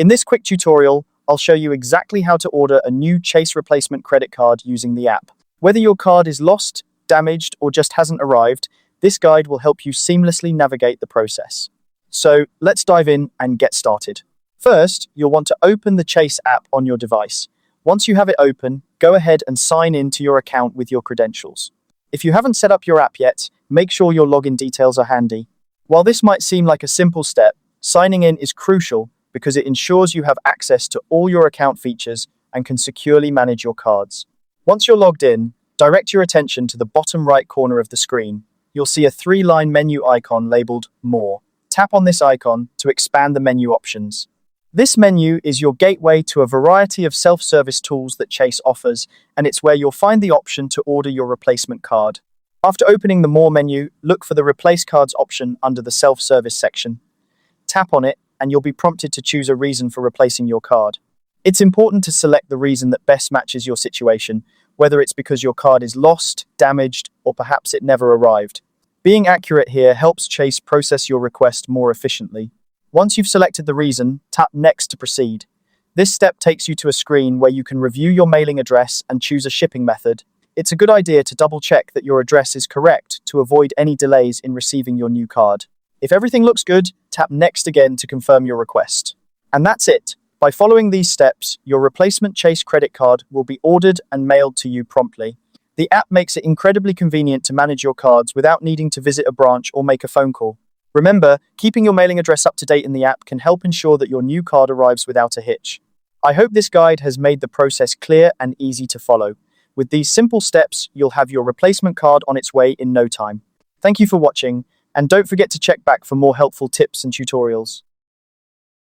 In this quick tutorial, I'll show you exactly how to order a new Chase replacement credit card using the app. Whether your card is lost, damaged, or just hasn't arrived, this guide will help you seamlessly navigate the process. So let's dive in and get started. First, you'll want to open the Chase app on your device. Once you have it open, go ahead and sign in to your account with your credentials. If you haven't set up your app yet, make sure your login details are handy. While this might seem like a simple step, signing in is crucial because it ensures you have access to all your account features and can securely manage your cards. Once you're logged in, direct your attention to the bottom right corner of the screen. You'll see a three-line menu icon labeled More. Tap on this icon to expand the menu options. This menu is your gateway to a variety of self-service tools that Chase offers, and it's where you'll find the option to order your replacement card. After opening the More menu, look for the Replace Cards option under the Self-Service section. Tap on it, and you'll be prompted to choose a reason for replacing your card. It's important to select the reason that best matches your situation, whether it's because your card is lost, damaged, or perhaps it never arrived. Being accurate here helps Chase process your request more efficiently. Once you've selected the reason, tap Next to proceed. This step takes you to a screen where you can review your mailing address and choose a shipping method. It's a good idea to double-check that your address is correct to avoid any delays in receiving your new card. If everything looks good, tap Next again to confirm your request. And that's it. By following these steps, your replacement Chase credit card will be ordered and mailed to you promptly. The app makes it incredibly convenient to manage your cards without needing to visit a branch or make a phone call. Remember, keeping your mailing address up to date in the app can help ensure that your new card arrives without a hitch. I hope this guide has made the process clear and easy to follow. With these simple steps, you'll have your replacement card on its way in no time. Thank you for watching, and don't forget to check back for more helpful tips and tutorials.